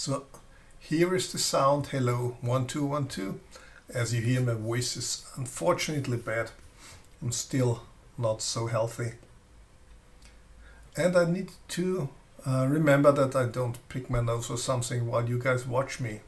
So here is the sound. Hello, 1 2 1 2. As you hear, my voice is unfortunately bad. I'm still not so healthy. And I need to remember that I don't pick my nose or something while you guys watch me.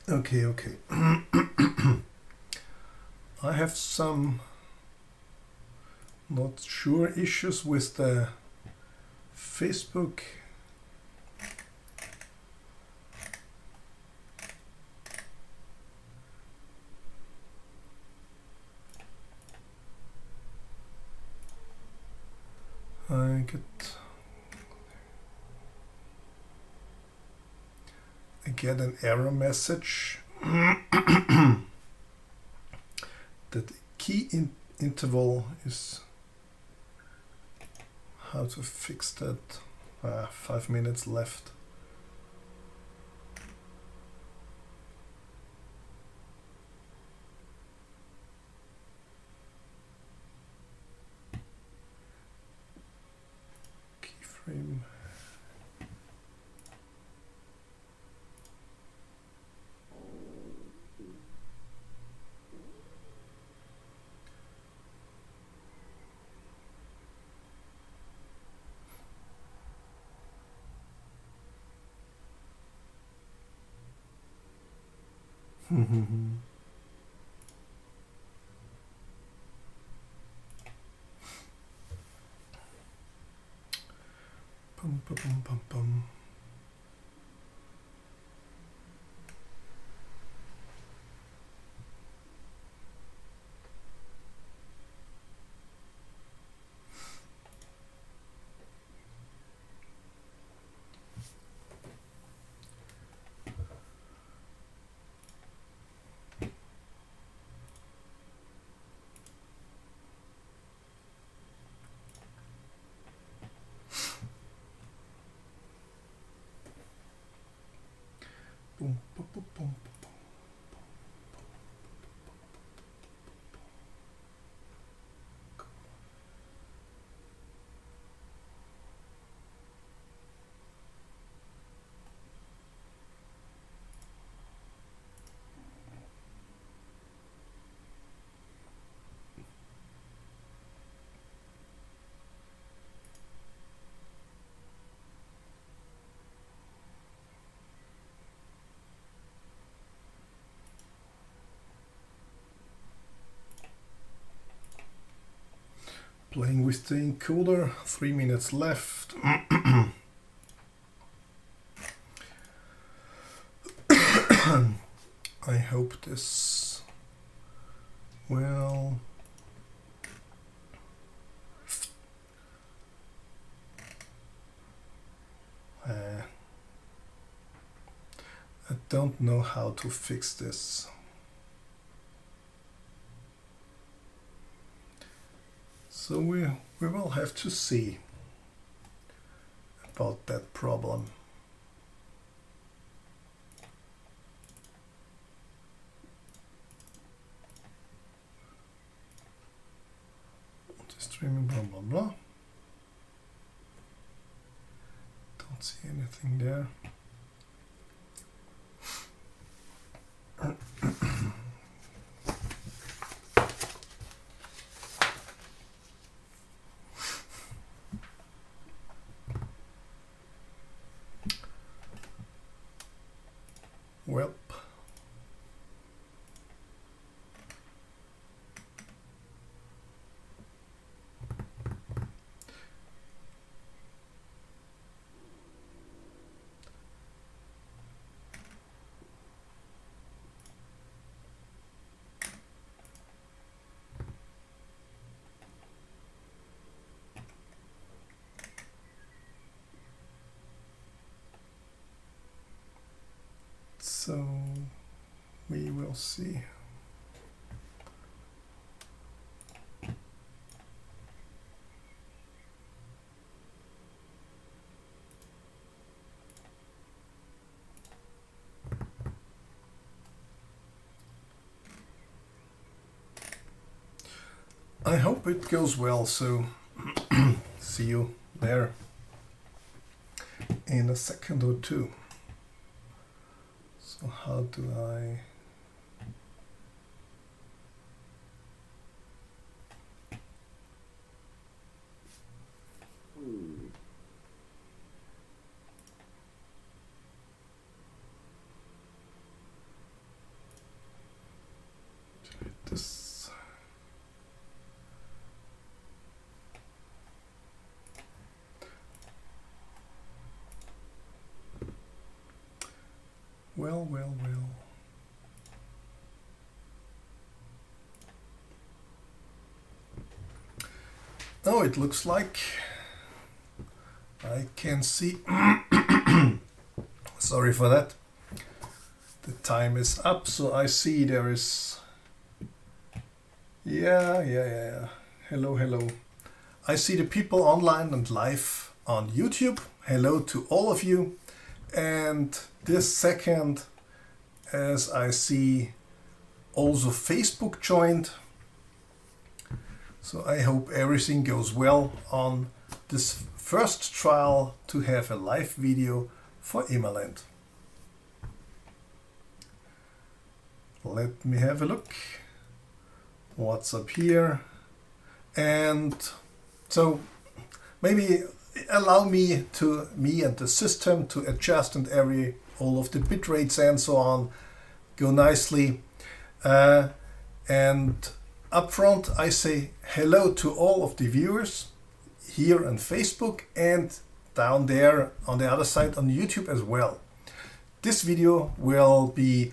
Okay. I have some not sure issues with the Facebook. I get an error message that the key interval is, how to fix that. 5 minutes left. Keyframe. Pum, pum, pum, pum, pum. Boom, boom, boom, boom. Playing with the encoder, 3 minutes left. I hope this will I don't know how to fix this. So we will have to see about that problem. Streaming, blah blah blah. Don't see anything there. Well. So we will see. I hope it goes well, so see you there in a second or two. So how do I... this. Well. Oh, it looks like I can see. Sorry for that. The time is up, so I see there is. Yeah. Hello. I see the people online and live on YouTube. Hello to all of you. And this second, as I see also Facebook joined. So I hope everything goes well on this first trial to have a live video for IMALENT. Let me have a look. What's up here? And so maybe allow me and the system to adjust and all of the bit rates and so on go nicely. And up front I say hello to all of the viewers here on Facebook and down there on the other side on YouTube as well. This video will be,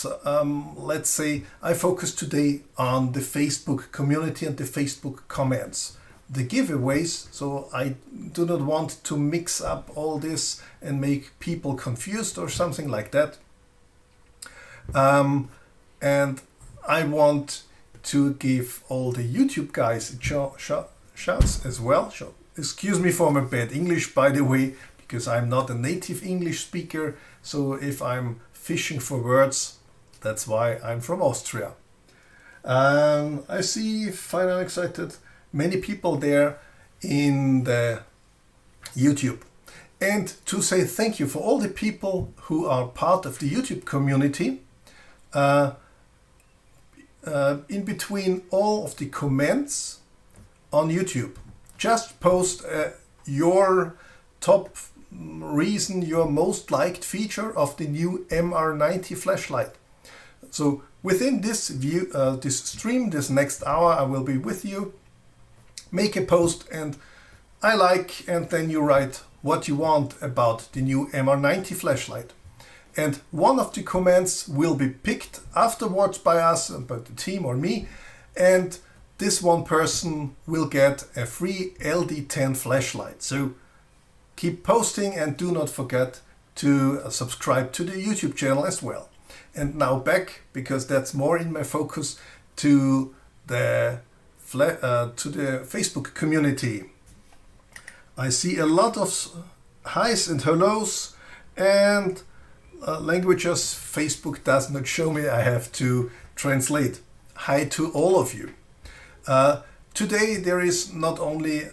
let's say, I focus today on the Facebook community and the Facebook comments, the giveaways, so I do not want to mix up all this and make people confused or something like that. And I want to give all the YouTube guys shots as well. Excuse me for my bad English, by the way, because I'm not a native English speaker, so if I'm fishing for words, that's why I'm from Austria. I see, fine and excited, many people there in the YouTube. And to say thank you for all the people who are part of the YouTube community. In between all of the comments on YouTube, just post your top reason, your most liked feature of the new MR90 flashlight. So within this stream, this next hour, I will be with you. make a post and I like, and then you write what you want about the new MR90 flashlight. And one of the comments will be picked afterwards by us, by the team or me, and this one person will get a free LD10 flashlight. So keep posting and do not forget to subscribe to the YouTube channel as well. And now back, because that's more in my focus, to the Facebook community. I see a lot of highs and hellos and languages Facebook does not show me. I have to translate. Hi to all of you. Today there is not only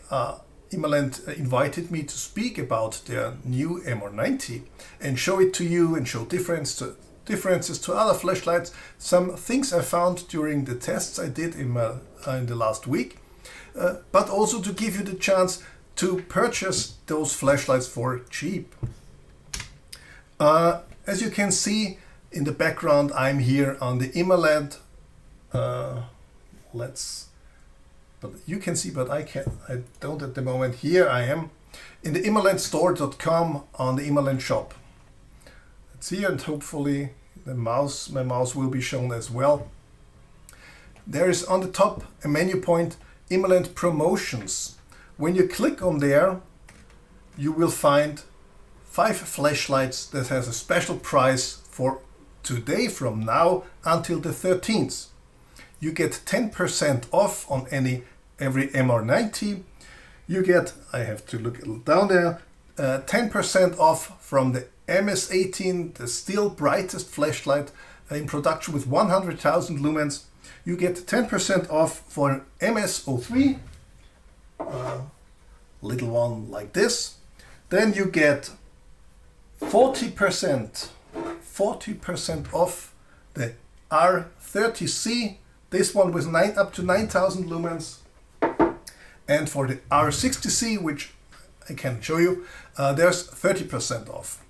IMALENT invited me to speak about their new MR90 and show it to you and show differences to other flashlights, some things I found during the tests I did in the last week, but also to give you the chance to purchase those flashlights for cheap. As you can see in the background, I'm here on the IMALENT. But you can see, but I don't at the moment. Here I am in the IMALENTstore.com on the IMALENT shop. It's here, and hopefully my mouse will be shown as well. There is on the top a menu point, IMALENT promotions. When you click on there, you will find 5 flashlights that has a special price for today, from now until the 13th. You get 10% off on every MR90. You get, I have to look down there, 10% off from the MS18, the still brightest flashlight in production with 100,000 lumens. You get 10% off for an MS03, little one like this. Then you get 40% off the R30C, this one with up to 9,000 lumens. And for the R60C, which I can show you, there's 30% off.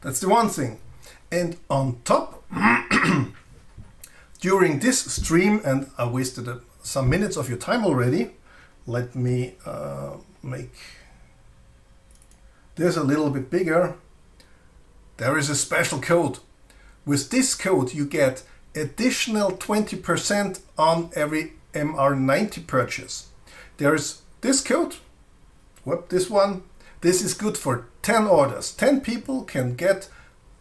That's the one thing. And on top, during this stream, and I wasted some minutes of your time already, let me make this a little bit bigger. There is a special code. With this code you get additional 20% on every MR90 purchase. There is this code, this one. This is good for 10 orders. 10 people can get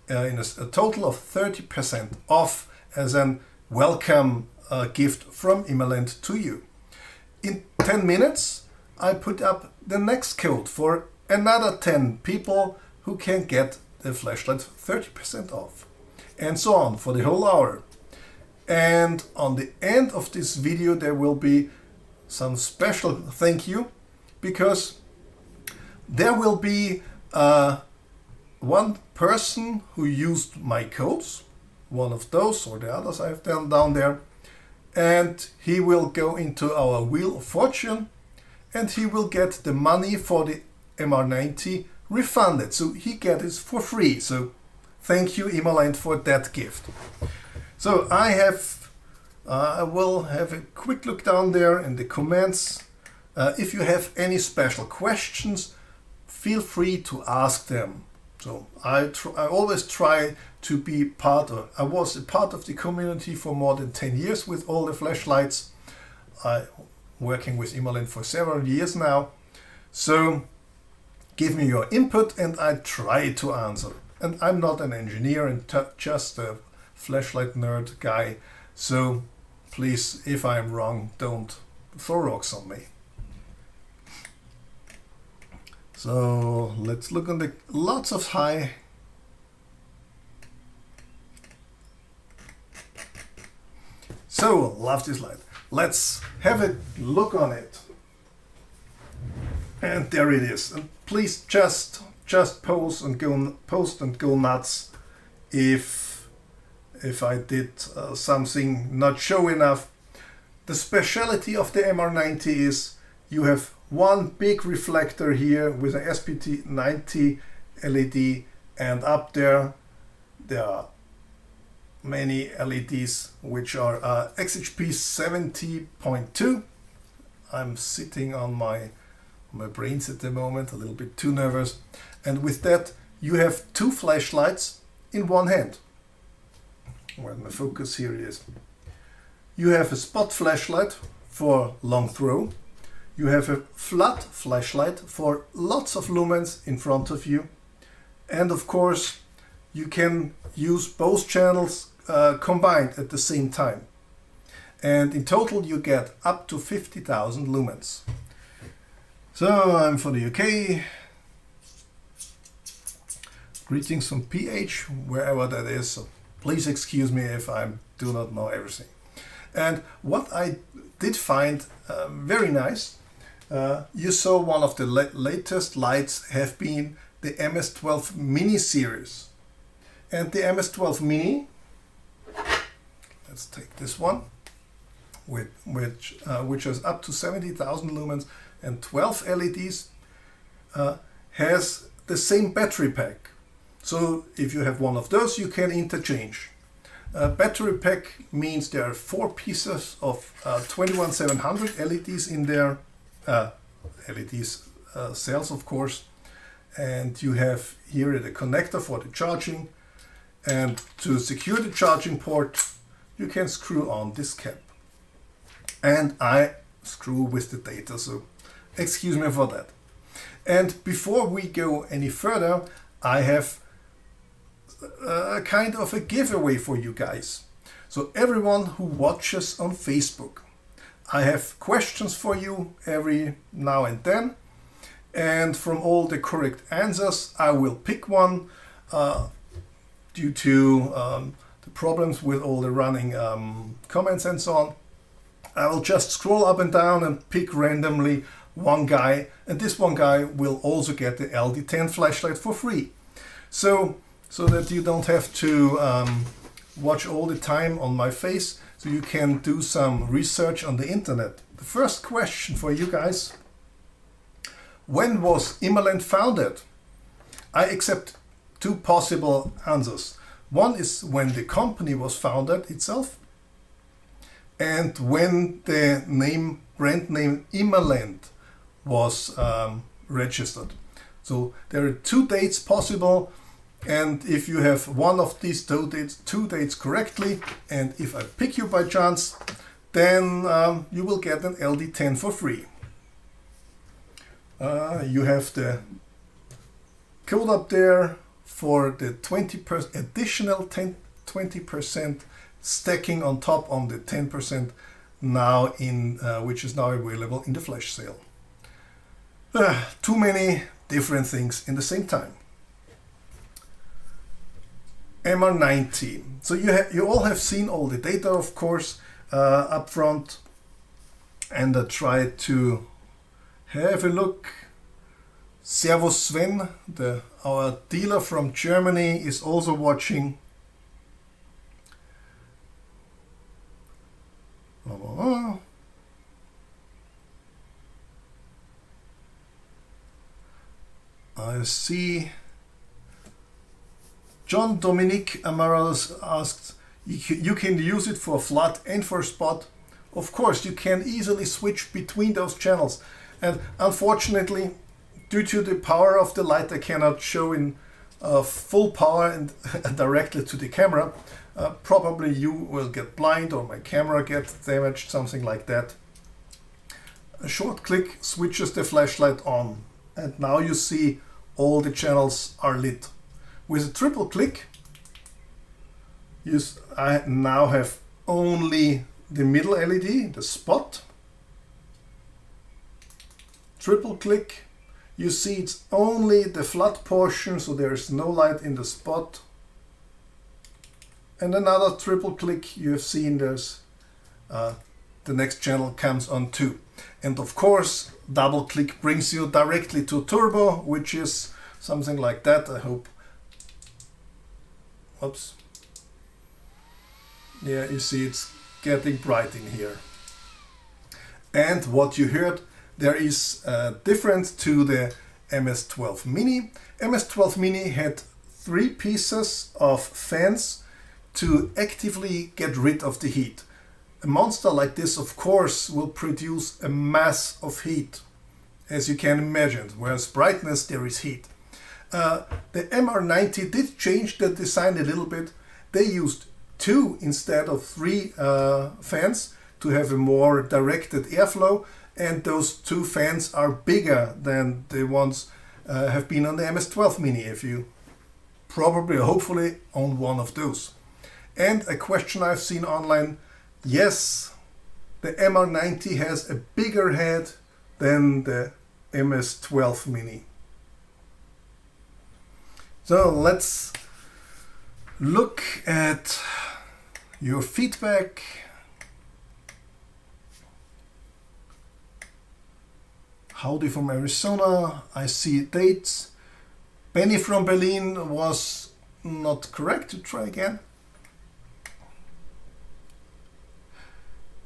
in a total of 30% off as a welcome gift from IMALENT to you. In 10 minutes, I put up the next code for another 10 people who can get the flashlight 30% off. And so on for the whole hour. And on the end of this video, there will be some special thank you, because there will be one person who used my codes, one of those or the others I have done down there, and he will go into our Wheel of Fortune and he will get the money for the MR90 refunded. So he gets it for free. So thank you, IMALENT, for that gift. So I will have a quick look down there in the comments. If you have any special questions, feel free to ask them. So I always try to be I was a part of the community for more than 10 years with all the flashlights. I'm working with IMALENT for several years now. So give me your input and I try to answer. And I'm not an engineer and just a flashlight nerd guy. So please, if I'm wrong, don't throw rocks on me. So let's look on the lots of high. So love this light. Let's have a look on it. And there it is. And please just post and go nuts if I did something not show enough. The speciality of the MR90 is you have one big reflector here with an SBT 90 LED, and up there are many LEDs which are XHP70.2. I'm sitting on my brains at the moment, a little bit too nervous. And with that, you have two flashlights in one hand. Where my focus here is. You have a spot flashlight for long throw. You have a flood flashlight for lots of lumens in front of you. And of course, you can use both channels combined at the same time. And in total, you get up to 50,000 lumens. So I'm for the UK. Greetings from PH, wherever that is. So please excuse me if I do not know everything. And what I did find very nice, you saw one of the latest lights have been the MS12 Mini series. And the MS12 Mini, let's take this one, which has up to 70,000 lumens and 12 LEDs, has the same battery pack. So if you have one of those, you can interchange. Battery pack means there are 4 pieces of 21700 LEDs in there, cells of course, and you have here the connector for the charging, and to secure the charging port you can screw on this cap, and I screw with the data, so excuse me for that. And before we go any further, I have a kind of a giveaway for you guys. So everyone who watches on Facebook, I have questions for you every now and then, and from all the correct answers I will pick one due to the problems with all the running comments and so on. I will just scroll up and down and pick randomly one guy, and this one guy will also get the LD10 flashlight for free. So that you don't have to watch all the time on my face, so you can do some research on the internet. The first question for you guys: when was IMALENT founded? I accept 2 possible answers. One is when the company was founded itself, and when the brand name IMALENT was registered. So there are 2 dates possible. And if you have one of these 2 dates correctly, and if I pick you by chance, then you will get an LD10 for free. You have the code up there for the 20% additional 20% stacking on top on the 10% now which is now available in the flash sale. Too many different things in the same time. MR90. So you all have seen all the data, of course, up front, and I tried to have a look. Servus Sven, our dealer from Germany, is also watching. I see. John Dominic Amaral asked, you can use it for flood and for spot. Of course, you can easily switch between those channels. And unfortunately, due to the power of the light, I cannot show in full power and directly to the camera. Probably you will get blind or my camera gets damaged, something like that. A short click switches the flashlight on, and now you see all the channels are lit. With a triple click, I now have only the middle LED, the spot. Triple click, you see it's only the flood portion, so there is no light in the spot. And another triple click, you have seen there's the next channel comes on too. And of course, double click brings you directly to turbo, which is something like that. I hope. Oops. Yeah, you see it's getting bright in here. And what you heard, there is a difference to the MS12 Mini. MS12 Mini had 3 pieces of fans to actively get rid of the heat. A monster like this, of course, will produce a mass of heat, as you can imagine. Whereas brightness, there is heat. The MR90 did change the design a little bit. They used 2 instead of 3 fans to have a more directed airflow, and those 2 fans are bigger than the ones have been on the MS12 Mini, if you probably or hopefully own one of those. And a question I've seen online, yes, the MR90 has a bigger head than the MS12 Mini. So let's look at your feedback. Howdy from Arizona. I see dates. Benny from Berlin was not correct. To try again.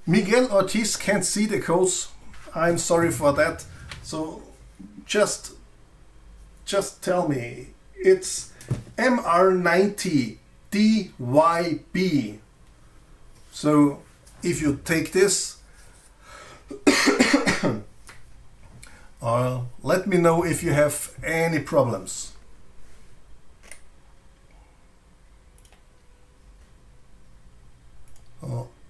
Miguel Ortiz can't see the codes. I'm sorry for that. So just tell me. It's MR90 DYB. So if you take this, let me know if you have any problems.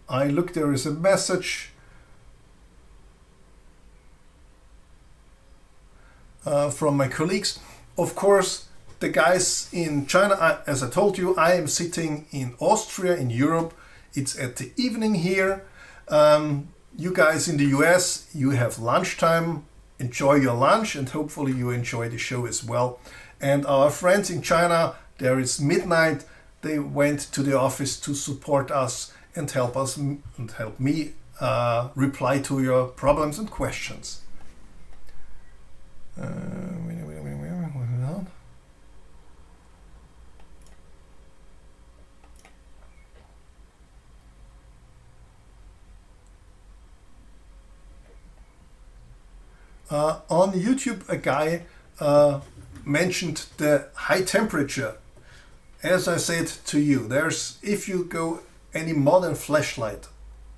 I look, there is a message from my colleagues. Of course, the guys in China, as I told you, I am sitting in Austria, in Europe. It's at the evening here. You guys in the US, you have lunchtime. Enjoy your lunch and hopefully you enjoy the show as well. And our friends in China, there is midnight. They went to the office to support us and help me reply to your problems and questions. On YouTube, a guy mentioned the high temperature. As I said to you, if you go any modern flashlight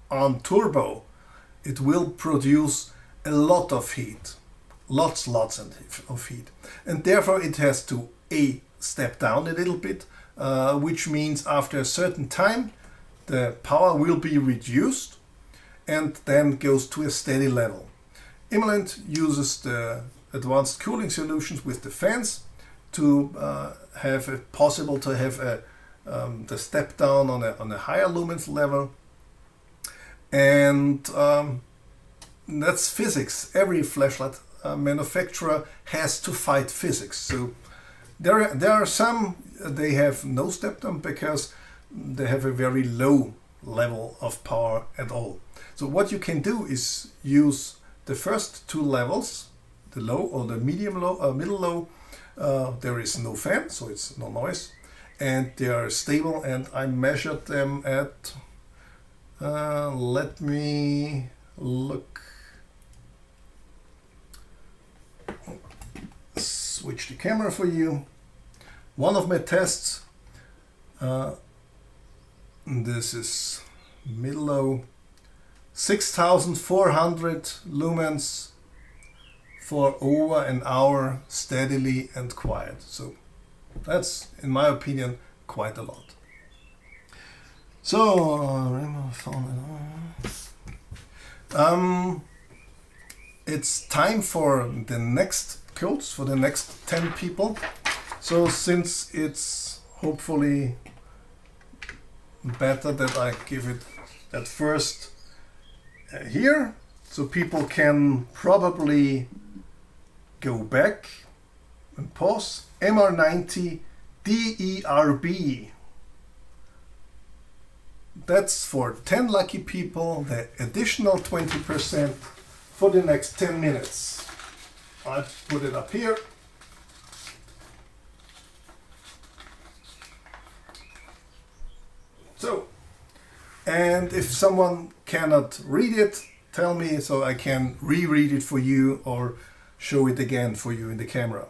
on turbo, it will produce a lot of heat, lots of heat, and therefore it has to step down a little bit, which means after a certain time the power will be reduced and then goes to a steady level. IMALENT uses the advanced cooling solutions with the fans to have it possible to have the step down on a higher lumens level, and that's physics. Every flashlight manufacturer has to fight physics. So there are some, they have no step down because they have a very low level of power at all. So what you can do is use the first 2 levels, the low or the medium low, middle low. There is no fan, so it's no noise, and they are stable. And I measured them at. Let me look. Switch the camera for you. One of my tests. This is middle low. 6,400 lumens for over an hour, steadily and quiet. So that's, in my opinion, quite a lot. So it's time for the next codes, for the next 10 people. So since it's hopefully better that I give it at first here, so people can probably go back and pause. MR90 DERB. That's for 10 lucky people, the additional 20% for the next 10 minutes. I put it up here. So, and if someone cannot read it, tell me so I can reread it for you or show it again for you in the camera.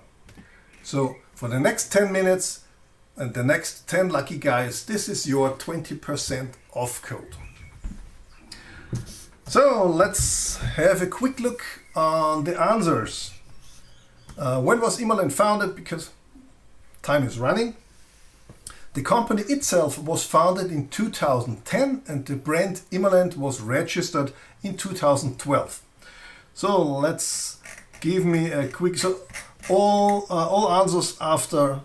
So for the next 10 minutes and the next 10 lucky guys, this is your 20% off code. So let's have a quick look on the answers. When was IMALENT founded? Because time is running. The company itself was founded in 2010 and the brand IMALENT was registered in 2012. So let's give me a quick, so all answers after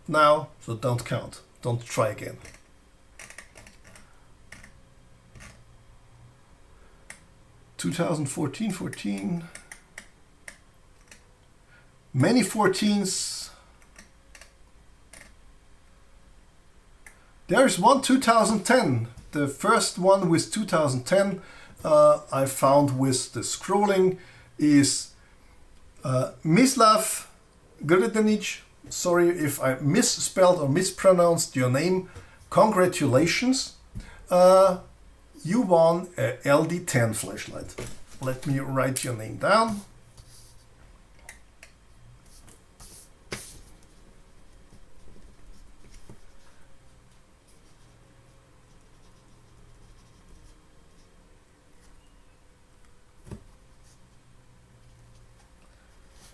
now, so don't count, don't try again. (2014) many 14s. There's one 2010. The first one with 2010 I found with the scrolling is Mislav Grdenic. Sorry if I misspelled or mispronounced your name. Congratulations. You won a LD10 flashlight. Let me write your name down.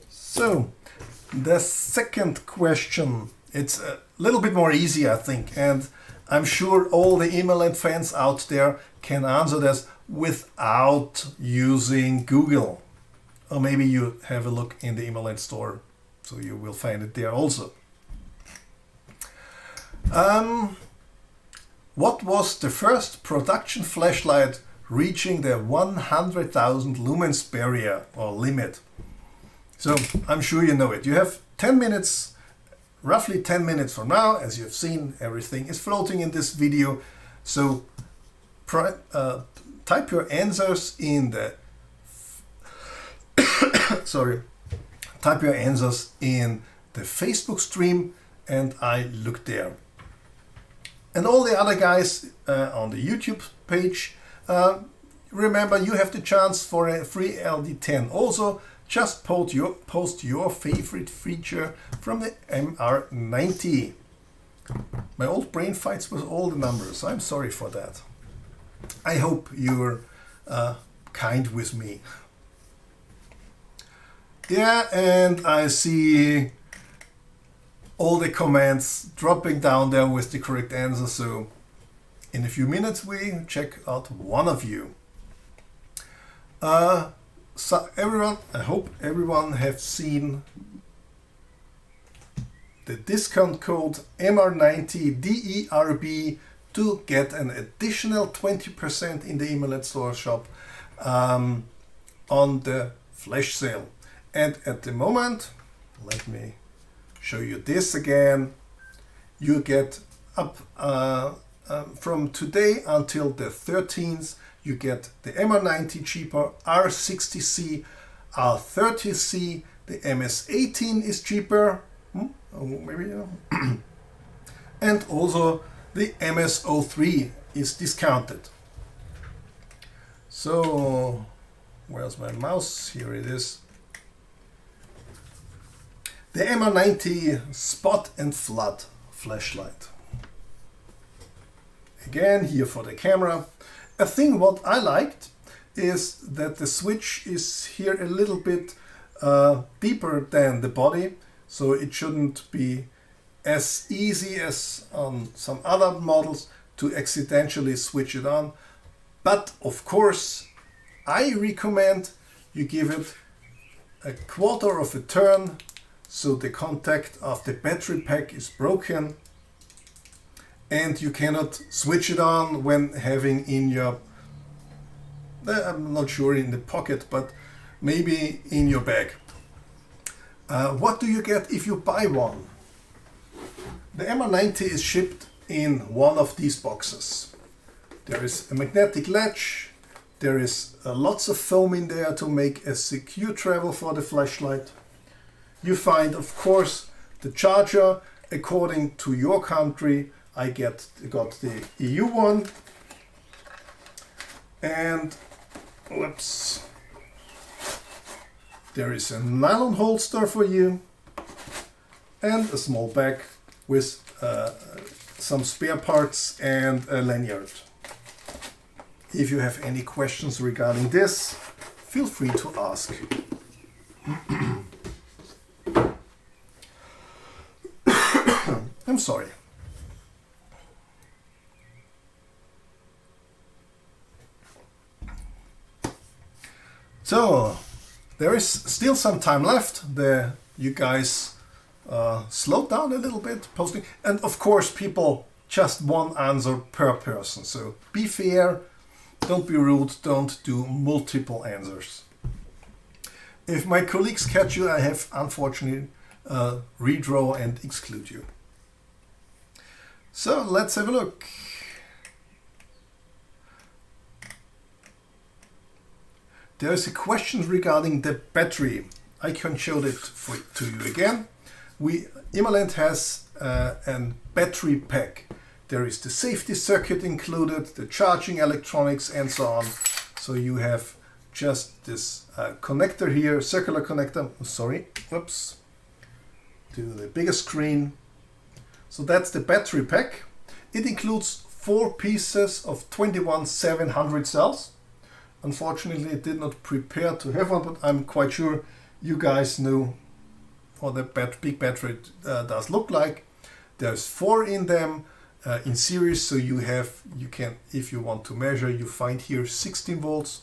So, the second question, it's a little bit more easy, I think, and I'm sure all the IMALENT fans out there can answer this without using Google. Or maybe you have a look in the IMALENT store, so you will find it there also. What was the first production flashlight reaching the 100,000 lumens barrier or limit? So I'm sure you know it. You have 10 minutes, roughly 10 minutes from now. As you've seen, everything is floating in this video. So type your answers in the type your answers in the Facebook stream and I look there. And all the other guys on the YouTube page, remember you have the chance for a free LD10 also. Just post your favorite feature from the MR90. My old brain fights with all the numbers. I'm sorry for that. I hope you're kind with me. Yeah, and I see all the comments dropping down there with the correct answer. So in a few minutes we check out one of you. So everyone, I hope everyone have seen the discount code MR90 DERB to get an additional 20% in the IMALENT store shop on the flash sale. And at the moment, let me show you this again. You get up from today until the 13th. You get the MR90 cheaper, R60C, R30C, the MS18 is cheaper, maybe, and also the MS03 is discounted. So, where's my mouse? Here it is. The MR90 Spot and Flood flashlight. Again, here for the camera. A thing what I liked is that the switch is here a little bit deeper than the body, so it shouldn't be as easy as on some other models to accidentally switch it on. But of course, I recommend you give it a quarter of a turn so the contact of the battery pack is broken. And you cannot switch it on when having in your, I'm not sure in the pocket, but maybe in your bag. What do you get if you buy one? The MR90 is shipped in one of these boxes. There is a magnetic latch, there is lots of foam in there to make a secure travel for the flashlight. You find, of course, the charger according to your country. I got the EU one, and whoops, there is a nylon holster for you and a small bag with some spare parts and a lanyard. If you have any questions regarding this, feel free to ask. I'm sorry. So, there is still some time left. You guys slowed down a little bit posting. And of course, people just one answer per person. So be fair, don't be rude, don't do multiple answers. If my colleagues catch you, I have unfortunately redraw and exclude you. So let's have a look. There is a question regarding the battery. I can show it to you again. IMALENT has a battery pack. There is the safety circuit included, the charging electronics and so on. So you have just this connector here, circular connector, sorry, oops, to the bigger screen. So that's the battery pack. It includes 4 pieces of 21700 cells. Unfortunately, it did not prepare to have one, but I'm quite sure you guys know what the big battery does look like. There's 4 in them in series, so you can, if you want to measure, you find here 16 volts,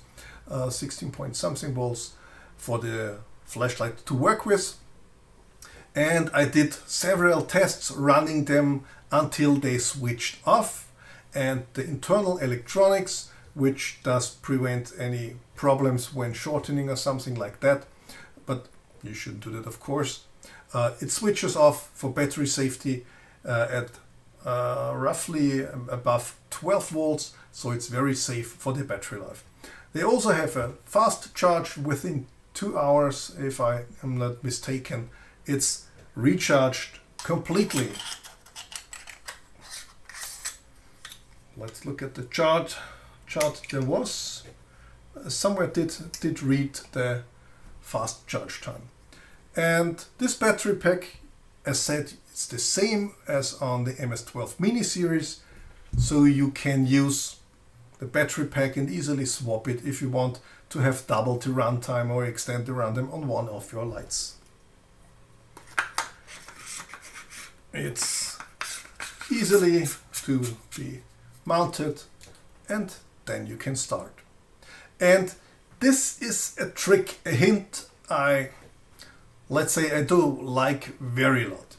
16 point something volts for the flashlight to work with. And I did several tests running them until they switched off, and the internal electronics, which does prevent any problems when shortening or something like that, but you shouldn't do that, of course. It switches off for battery safety at roughly above 12 volts, so it's very safe for the battery life. They also have a fast charge within 2 hours, if I am not mistaken. It's recharged completely. Let's look at the chart. There was somewhere did read the fast charge time. And this battery pack, as said, it's the same as on the MS12 mini series, so you can use the battery pack and easily swap it if you want to have double the runtime or extend the runtime on one of your lights. It's easily to be mounted, and then you can start. And this is a trick, a hint let's say I do like very lot.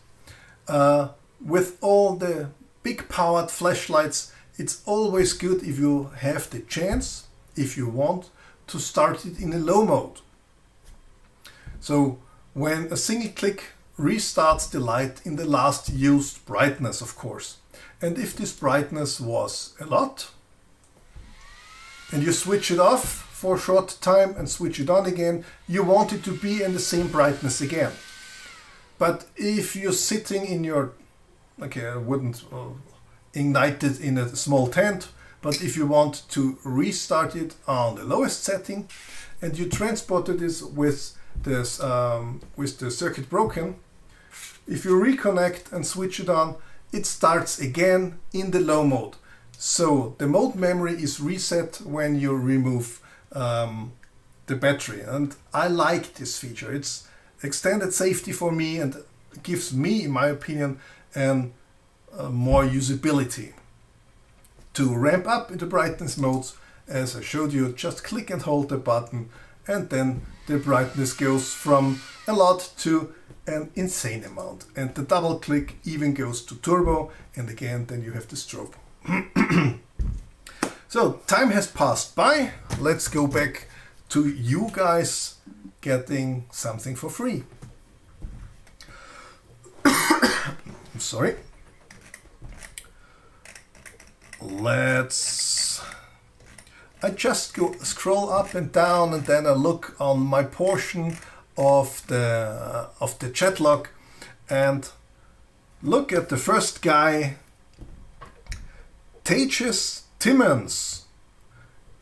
With all the big powered flashlights, it's always good if you have the chance, if you want, to start it in a low mode. So when a single click restarts the light in the last used brightness, of course. And if this brightness was a lot, and you switch it off for a short time and switch it on again, you want it to be in the same brightness again. But if you're sitting in your, okay, I wouldn't ignite it in a small tent, but if you want to restart it on the lowest setting and you transported this with the circuit broken, if you reconnect and switch it on, it starts again in the low mode. So the mode memory is reset when you remove the battery, and I like this feature. It's extended safety for me and gives me, in my opinion, more usability. To ramp up into brightness modes, as I showed you, just click and hold the button, and then the brightness goes from a lot to an insane amount, and the double click even goes to turbo, and again then you have the strobe. So time has passed by. Let's go back to you guys getting something for free. I'm sorry. I just scroll up and down, and then I look on my portion of the chat log and look at the first guy, Tejas Timmons.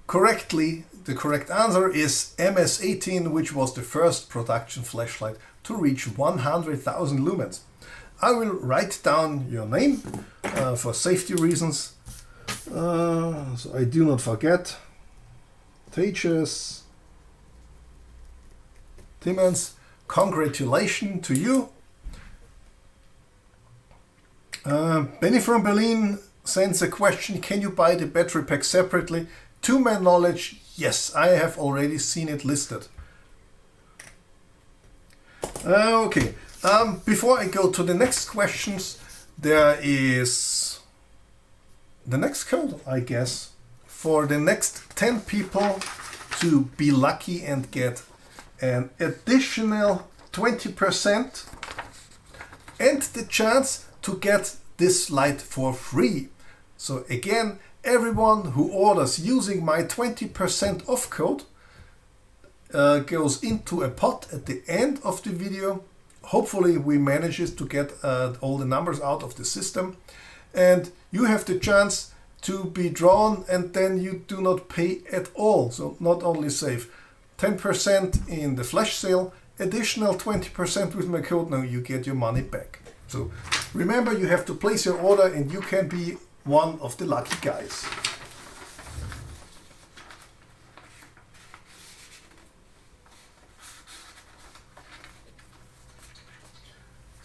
The correct answer is MS18, which was the first production flashlight to reach 100,000 lumens. I will write down your name for safety reasons. So I do not forget. Tejas, Timmons, congratulations to you. Benny from Berlin sends a question: can you buy the battery pack separately? To my knowledge, yes, I have already seen it listed. Okay, before I go to the next questions, there is the next code, I guess, for the next 10 people to be lucky and get an additional 20% and the chance to get this light for free. So again, everyone who orders using my 20% off code goes into a pot at the end of the video. Hopefully we manage to get all the numbers out of the system, and you have the chance to be drawn, and then you do not pay at all. So not only save 10% in the flash sale, additional 20% with my code, now you get your money back. So remember, you have to place your order and you can be one of the lucky guys.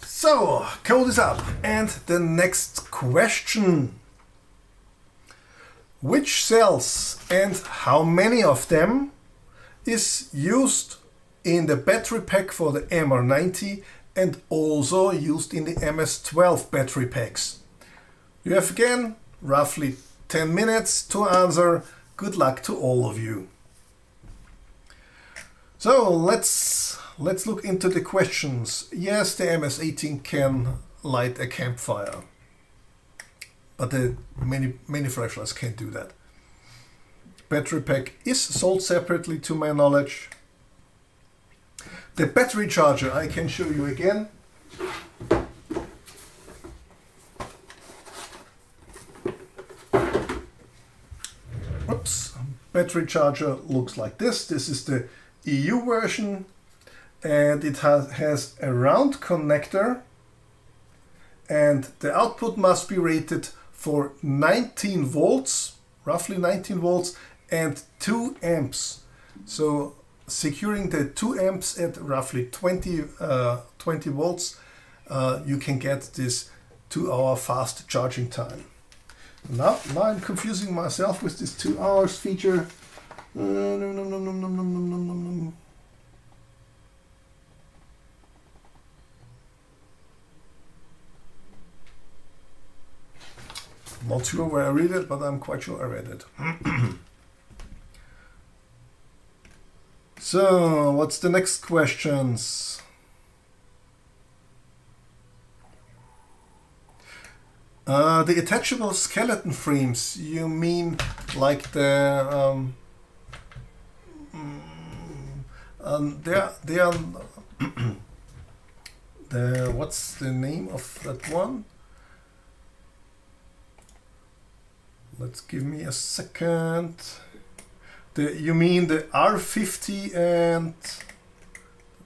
So, code is up, and the next question. Which cells and how many of them is used in the battery pack for the MR90 and also used in the MS12 battery packs? You have again roughly 10 minutes to answer. Good luck to all of you. So let's look into the questions. Yes, the MS18 can light a campfire, but the many flashlights can't do that. Battery pack is sold separately to my knowledge. The battery charger I can show you again. Oops. Battery charger looks like this. This is the EU version, and it has a round connector, and the output must be rated for 19 volts, roughly 19 volts, and 2 amps. So securing the 2 amps at roughly 20 volts, you can get this 2-hour fast charging time. Now I'm confusing myself with this 2 hours feature. Not sure where I read it, but I'm quite sure I read it. So, what's the next questions? The attachable skeleton frames, you mean like the they are the, what's the name of that one? Let's give me a second. You mean the R50, and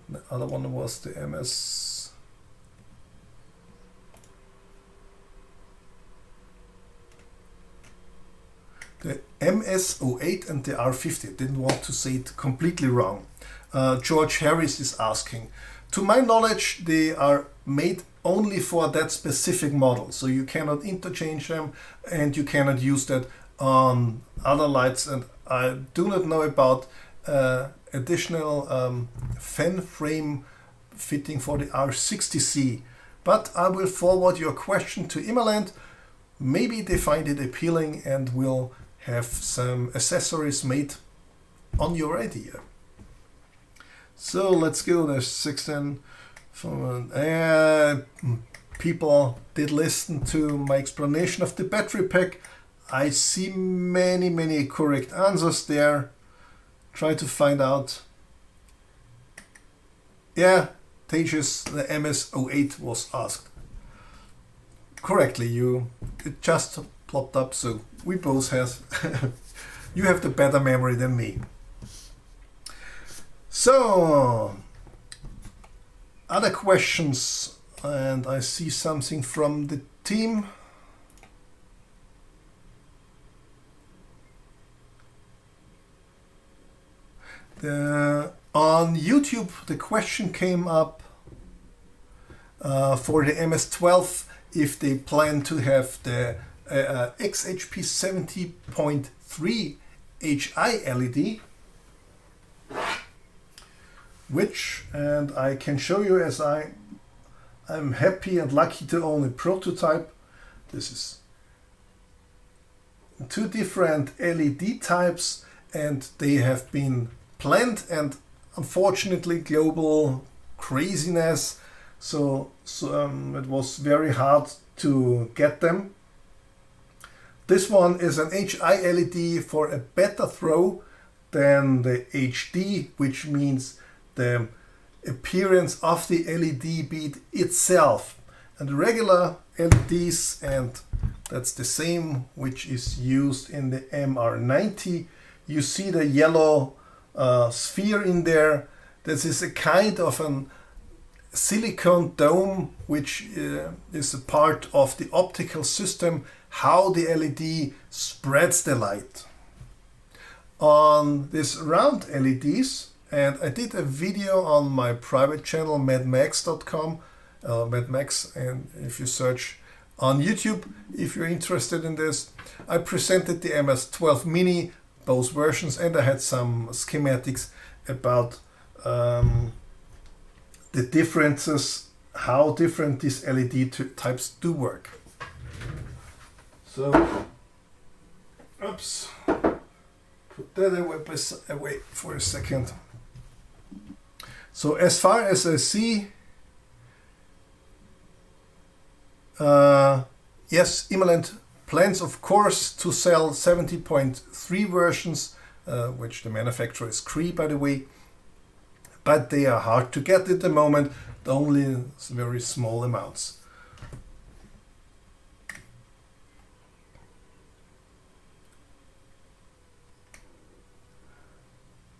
the other one was the MS. The MS08 and the R50. I didn't want to say it completely wrong. George Harris is asking. To my knowledge, they are made only for that specific model, so you cannot interchange them and you cannot use that on other lights. And I do not know about additional fan frame fitting for the R60C, but I will forward your question to IMALENT. Maybe they find it appealing and will have some accessories made on your idea. So let's go. There's 16 from people did listen to my explanation of the battery pack. I see many correct answers there. Try to find out. Yeah, Tejas, the MS08 was asked correctly. It just plopped up, so we both have. You have the better memory than me. So, other questions, and I see something from the team. On YouTube, the question came up for the MS12 if they plan to have the XHP70.3 HI LED, which, and I can show you as I'm happy and lucky to own a prototype. This is two different LED types, and they have been planned, and unfortunately global craziness, so it was very hard to get them. This one is an HI LED for a better throw than the HD, which means the appearance of the LED bead itself. And the regular LEDs, and that's the same which is used in the MR90, you see the yellow sphere in there. This is a kind of an silicone dome which is a part of the optical system, how the LED spreads the light. On this round LEDs, and I did a video on my private channel madmax.com, madmax, and if you search on YouTube if you're interested in this, I presented the MS12 Mini, both versions, and I had some schematics about the differences, how different these LED types do work. So, oops, put that away for a second. So as far as I see, yes, IMALENT plans of course to sell 70.3 versions, which the manufacturer is CREE, by the way, but they are hard to get at the moment, only very small amounts.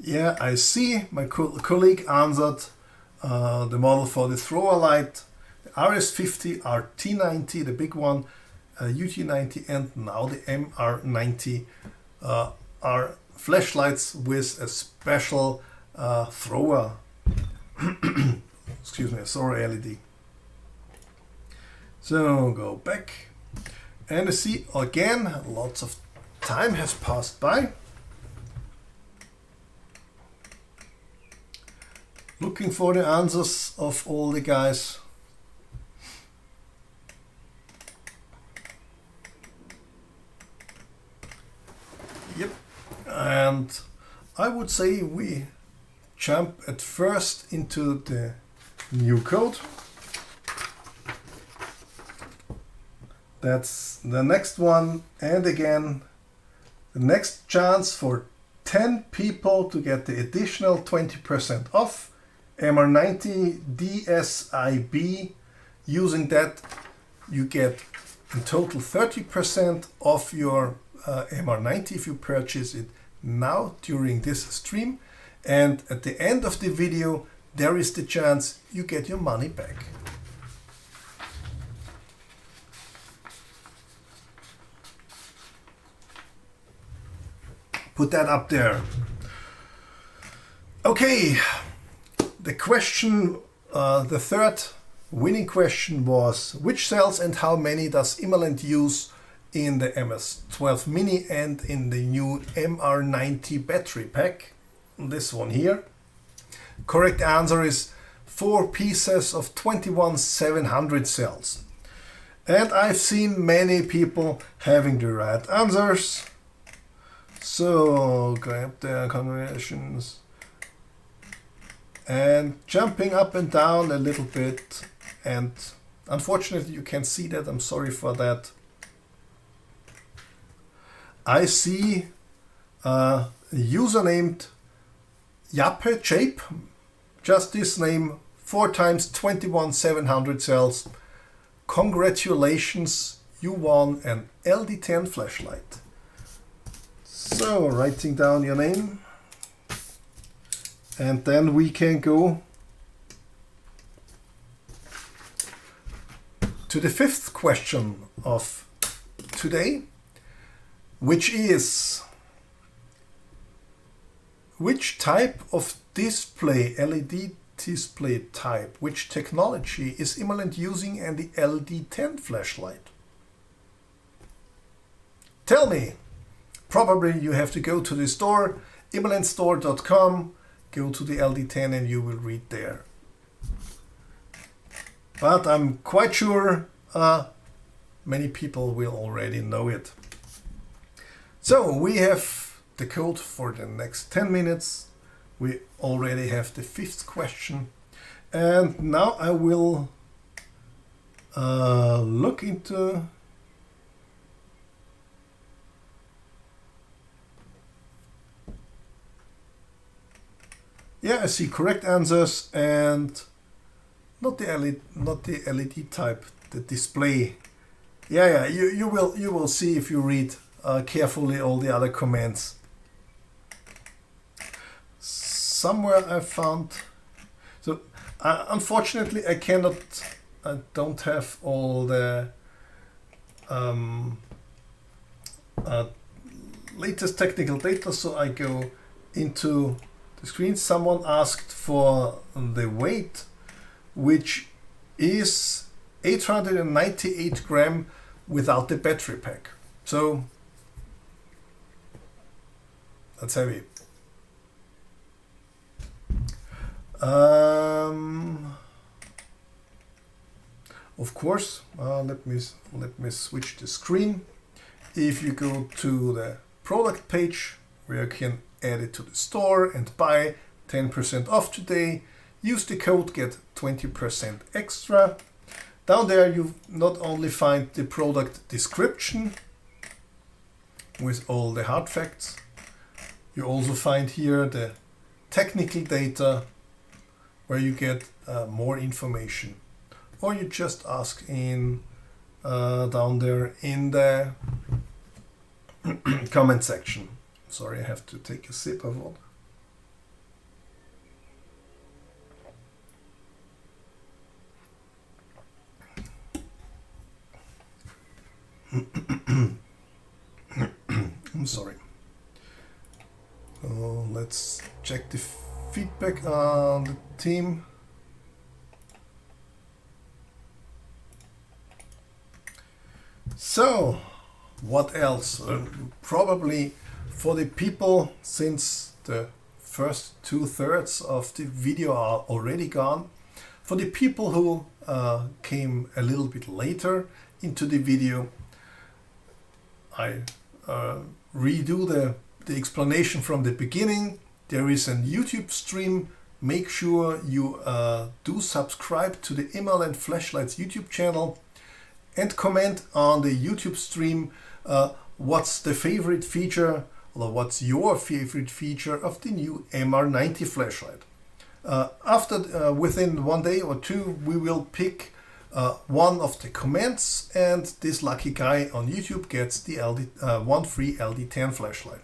Yeah, I see my colleague answered the model for the thrower light, the RS50, RT90, the big one, UT90, and now the MR90 are flashlights with a special thrower, excuse me, a thrower LED. So go back, and I see again lots of time has passed by. Looking for the answers of all the guys. Yep, and I would say we jump at first into the new code. That's the next one, and again the next chance for 10 people to get the additional 20% off MR90 DSIB. Using that you get in total 30% off your MR90 if you purchase it now during this stream, and at the end of the video there is the chance you get your money back. Put that up there. Okay, the question, the third winning question was, which cells and how many does IMALENT use in the MS12 Mini and in the new MR90 battery pack? This one here. Correct answer is 4 pieces of 21700 cells. And I've seen many people having the right answers. So grab the conversions and jumping up and down a little bit, and unfortunately you can't see that, I'm sorry for that. I see a user named Yape Shape, just this name, 4 times 21700 cells. Congratulations, you won an LD10 flashlight. So writing down your name, and then we can go to the 5th question of today, which is, which type of display, LED display type, which technology is IMALENT using in the LD10 flashlight? Tell me. Probably you have to go to the store, imalentstore.com, go to the LD10 and you will read there. But I'm quite sure many people will already know it. So we have the code for the next 10 minutes. We already have the 5th question. And now I will look into I see correct answers and not the LED type, the display. You will see if you read carefully all the other comments. Somewhere I found, so unfortunately I don't have all the latest technical data, so I go into the screen. Someone asked for the weight, which is 898 gram without the battery pack. So that's heavy. Of course, let me switch the screen. If you go to the product page where you can add it to the store and buy 10% off today, use the code, get 20% extra. Down there you not only find the product description with all the hard facts, you also find here the technical data where you get more information, or you just ask in down there in the comment section. Sorry, I have to take a sip of water. I'm sorry. So let's check the feedback on the team. So, what else? Probably for the people, since the first 2/3 of the video are already gone, for the people who came a little bit later into the video, I redo the explanation from the beginning. There is a YouTube stream. Make sure you do subscribe to the IMALENT Flashlights YouTube channel and comment on the YouTube stream what's the favorite feature, or what's your favorite feature of the new MR90 flashlight. Within 1 day or 2, we will pick one of the comments, and this lucky guy on YouTube gets the one free LD10 flashlight.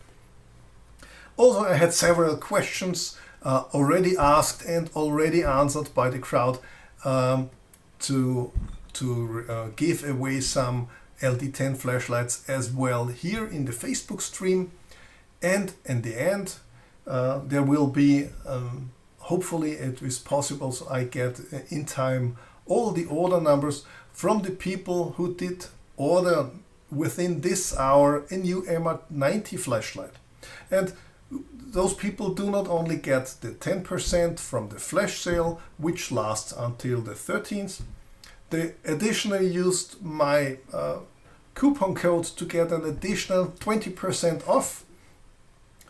Also, I had several questions already asked and already answered by the crowd to give away some LD10 flashlights as well here in the Facebook stream. And in the end, there will be, hopefully it is possible, so I get in time all the order numbers from the people who did order within this hour a new MR90 flashlight. And those people do not only get the 10% from the flash sale, which lasts until the 13th, they additionally used my coupon code to get an additional 20% off.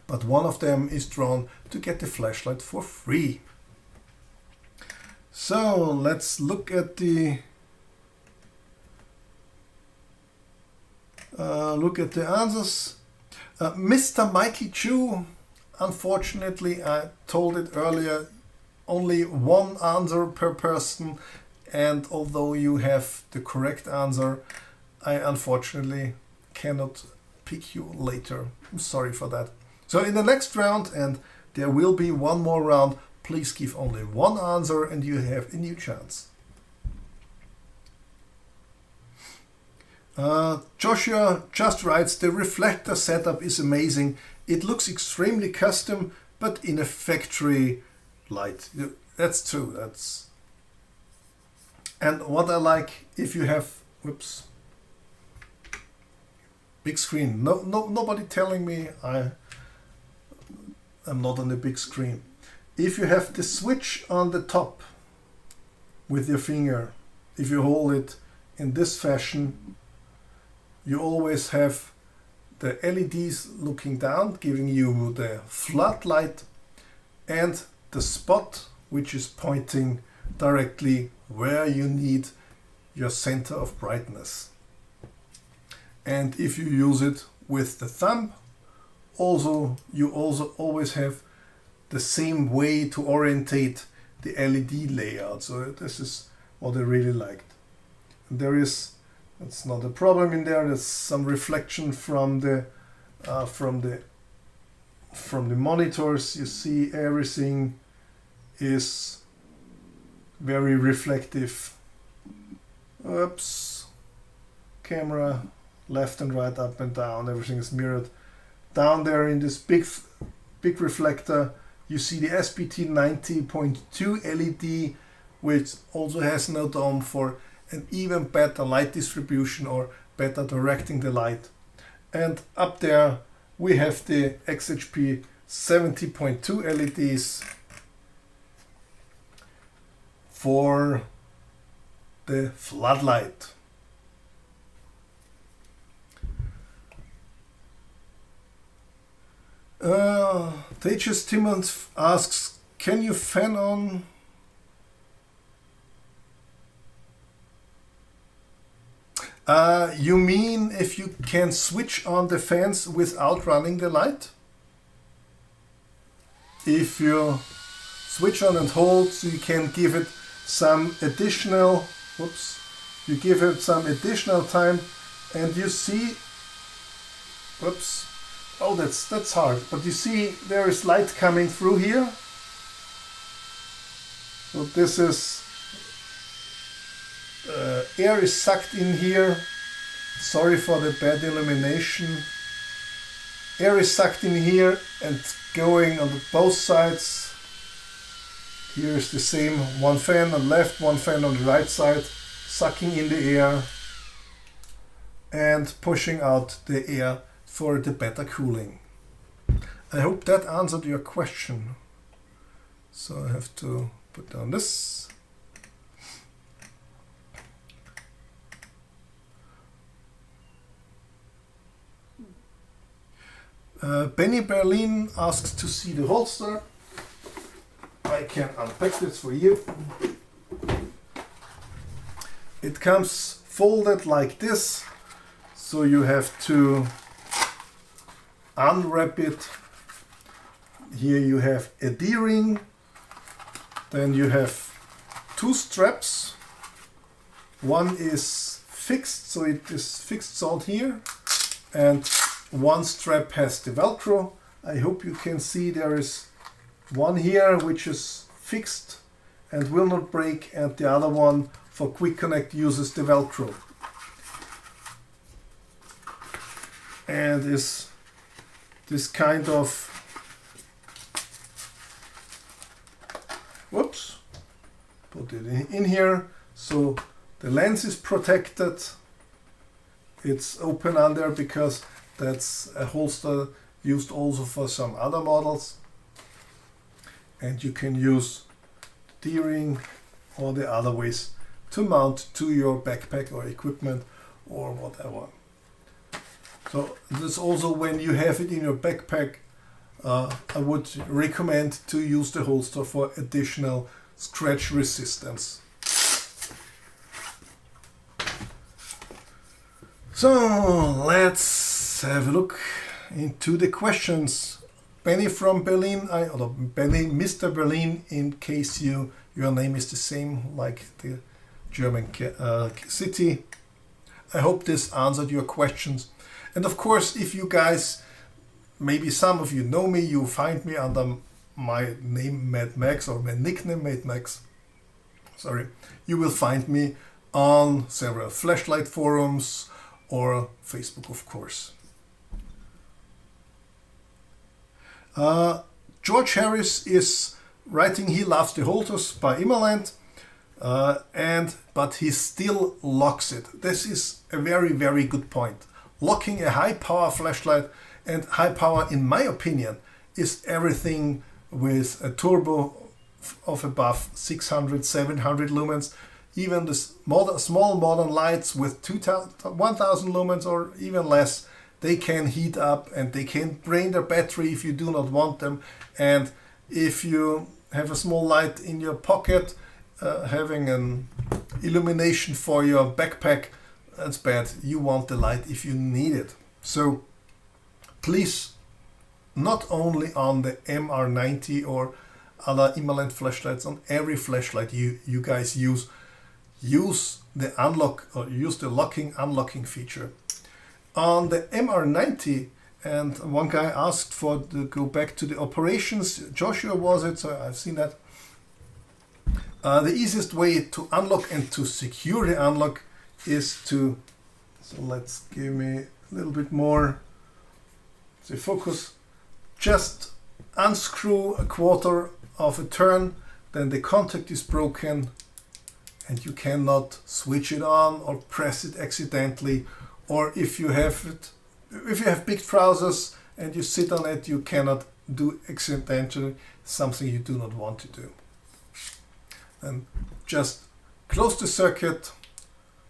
But one of them is drawn to get the flashlight for free. So let's look at the answers. Mr. Mikey Chu, unfortunately, I told it earlier, only one answer per person, and although you have the correct answer, I unfortunately cannot pick you later. I'm sorry for that. So in the next round, and there will be one more round, please give only one answer and you have a new chance. Joshua just writes, the reflector setup is amazing. It looks extremely custom. but in a factory light. That's true. And what I like, if you have, whoops, big screen. Nobody telling me I'm not on the big screen. If you have the switch on the top with your finger, if you hold it in this fashion, you always have the LEDs looking down, giving you the floodlight, and the spot which is pointing directly where you need your center of brightness. And if you use it with the thumb, you also always have the same way to orientate the LED layout. So this is what I really liked. And it's not a problem in there. There's some reflection from the monitors. You see everything is very reflective. Oops. Camera, left and right, up and down, everything is mirrored. Down there in this big reflector, you see the SBT 90.2 LED, which also has no dome for an even better light distribution or better directing the light. And up there we have the XHP 70.2 LEDs for the floodlight. Tejas Timmons asks, can you fan on? You mean if you can switch on the fans without running the light? If you switch on and hold, so you can give it some additional, you give it some additional time, and you see, oh, that's hard, but you see there is light coming through here. So this is air is sucked in here. Sorry for the bad illumination. Air is sucked in here and going on both sides. Here is the same, one fan on the left, one fan on the right side, sucking in the air and pushing out the air for the better cooling. I hope that answered your question. So I have to put down this. Benny Berlin asks to see the holster. I can unpack this for you. It comes folded like this, so you have to unwrap it. Here you have a D-ring, then you have two straps. One is fixed, so it is fixed on here, and one strap has the Velcro. I hope you can see there is one here which is fixed and will not break, and the other one for quick connect uses the Velcro. And is this kind of, put it in here, so the lens is protected. It's open under because that's a holster used also for some other models. And you can use the D-ring or the other ways to mount to your backpack or equipment or whatever. So this also, when you have it in your backpack, I would recommend to use the holster for additional scratch resistance. So let's have a look into the questions. Benny from Berlin, Benny, Mr. Berlin, in case your name is the same like the German city. I hope this answered your questions. And of course, if you guys, maybe some of you know me, you find me under my name Mad Max or my nickname Mad Max. Sorry, you will find me on several flashlight forums or Facebook, of course. George Harris is writing he loves the holters by IMALENT, but he still locks it. This is a very, very good point. Locking a high power flashlight, and high power in my opinion is everything with a turbo of above 600, 700 lumens. Even the small modern lights with 1000 lumens or even less, they can heat up and they can drain their battery if you do not want them. And if you have a small light in your pocket, having an illumination for your backpack, that's bad. You want the light if you need it. So please, not only on the MR90 or other IMALENT flashlights, on every flashlight you guys use the unlock or use the locking unlocking feature. On the MR90, and one guy asked for to go back to the operations, Joshua was it, so I've seen that. The easiest way to unlock and to secure the unlock is to, so let's give me a little bit more the focus, just unscrew a quarter of a turn, then the contact is broken and you cannot switch it on or press it accidentally, or if you have big trousers and you sit on it, you cannot do accidentally something you do not want to do. And just close the circuit,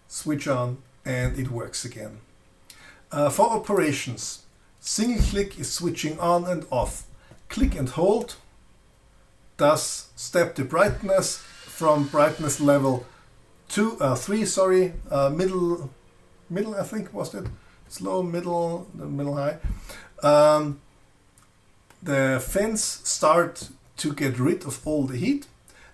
switch on, and it works again. For operations, single click is switching on and off. Click and hold does step the brightness from brightness level 3, middle I think was it, slow, middle, the middle high. The fans start to get rid of all the heat,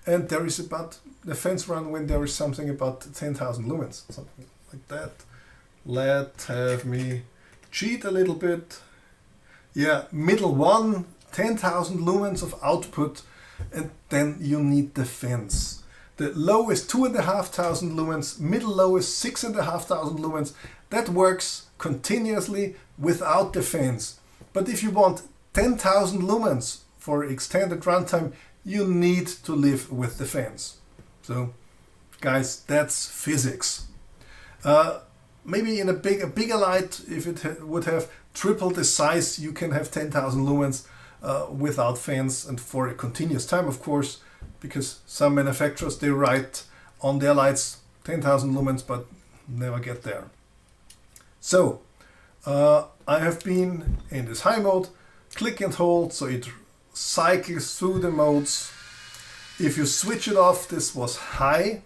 and there is about, the fans run when there is something about 10,000 lumens, something like that. Let have me cheat a little bit. Yeah, middle one, 10,000 lumens of output, and then you need the fans. The low is 2,500 lumens, middle low is 6,500 lumens. That works continuously without the fans. But if you want 10,000 lumens for extended runtime, you need to live with the fans. So, guys, that's physics. Maybe in a bigger light, if it would have triple the size, you can have 10,000 lumens without fans and for a continuous time, of course, because some manufacturers, they write on their lights 10,000 lumens but never get there. So I have been in this high mode, click and hold, so it cycles through the modes. If you switch it off, this was high,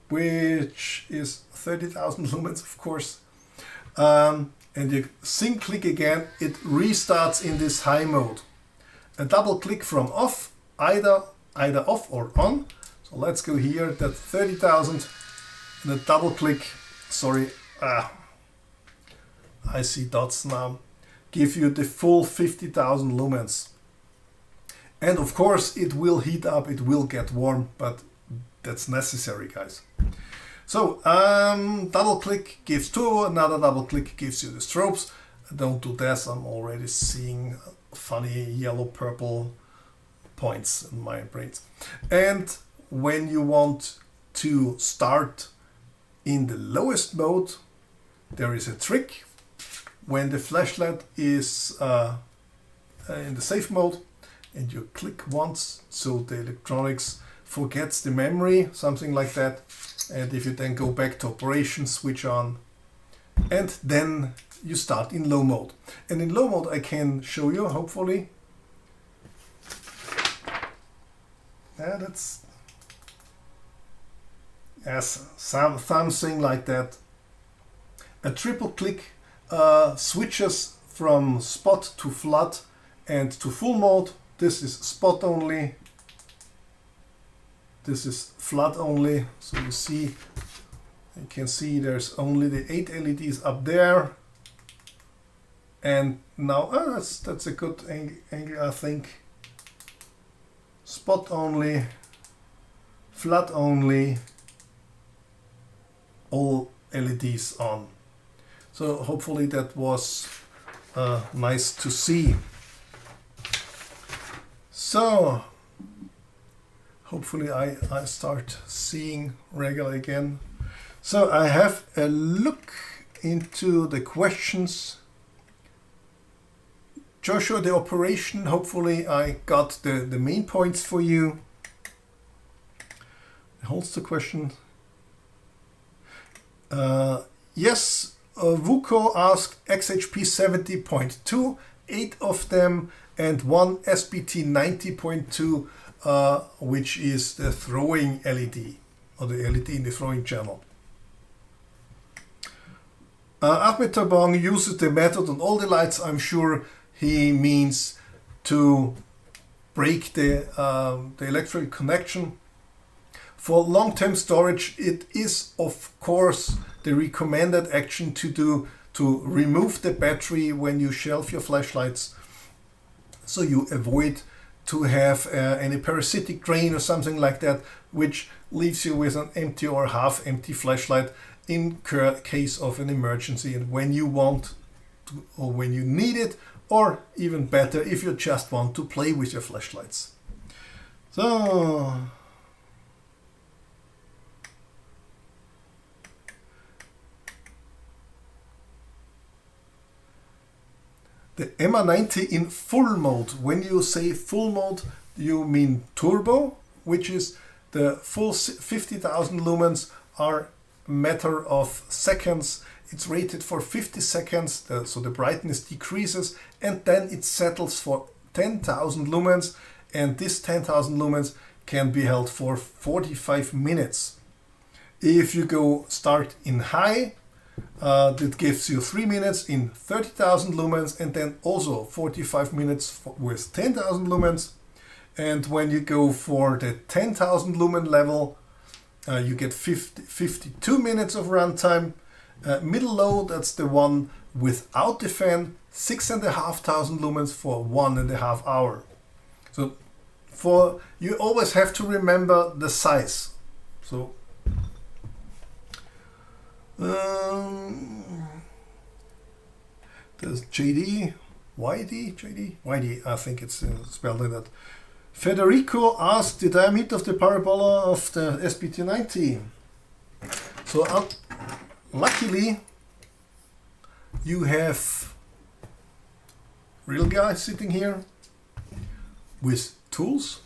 which is 30,000 lumens, of course. And you single click again, it restarts in this high mode. A double click from off, either off or on. So let's go here, that 30,000, and a double click, I see dots now, give you the full 50,000 lumens. And of course it will heat up, it will get warm, but that's necessary, guys. So double click gives turbo, another double click gives you the strobes. Don't do this, I'm already seeing funny yellow purple points in my brains. And when you want to start in the lowest mode, there is a trick. When the flashlight is in the safe mode and you click once, so the electronics forgets the memory, something like that. And if you then go back to operation, switch on, and then you start in low mode. And in low mode I can show you, hopefully. Yeah, that's, yes, something like that. A triple click switches from spot to flood and to full mode. This is spot only. This is flood only. So you can see there's only the 8 LEDs up there. And now, that's a good angle, I think. Spot only, flood only, all LEDs on. So hopefully that was nice to see. So hopefully I start seeing regular again. So I have a look into the questions. Joshua, the operation, hopefully I got the main points for you. Holds the question. Yes, Vuko asked XHP70.2, 8 of them, and one SBT 90.2, which is the throwing LED, or the LED in the throwing channel. Ahmed Tabong uses the method on all the lights. I'm sure he means to break the electrical connection. For long-term storage, it is of course the recommended action to remove the battery when you shelf your flashlights, so you avoid to have any parasitic drain or something like that, which leaves you with an empty or half-empty flashlight in case of an emergency and when you want to, or when you need it, or even better if you just want to play with your flashlights. So the MR90 in full mode. When you say full mode, you mean turbo, which is the full 50,000 lumens are a matter of seconds. It's rated for 50 seconds, so the brightness decreases, and then it settles for 10,000 lumens, and this 10,000 lumens can be held for 45 minutes. If you go start in high, that gives you 3 minutes in 30,000 lumens, and then also 45 minutes with 10,000 lumens. And when you go for the 10,000 lumen level, you get 52 minutes of runtime. Middle low, that's the one without the fan, 6,500 lumens for 1.5 hours. So you always have to remember the size. So there's JD, I think it's spelled like that. Federico asked the diameter of the parabola of the SBT90. So luckily you have real guy sitting here with tools,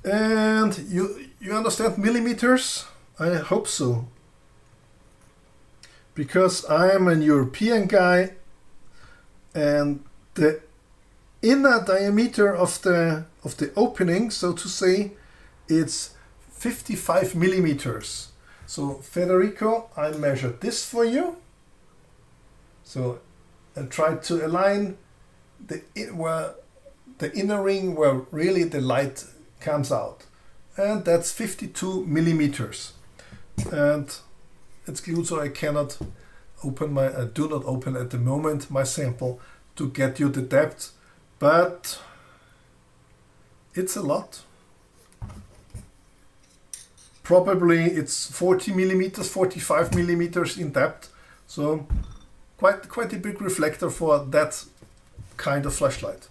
and you understand millimeters. I hope so, because I am an European guy, and the inner diameter of the opening, so to say, it's 55 millimeters. So Federico, I measured this for you. So I tried to align the inner ring where really the light comes out, and that's 52 millimeters. And it's glued, so I cannot open I do not open at the moment my sample to get you the depth, but it's a lot. Probably it's 40 millimeters, 45 millimeters in depth, so quite a big reflector for that kind of flashlight.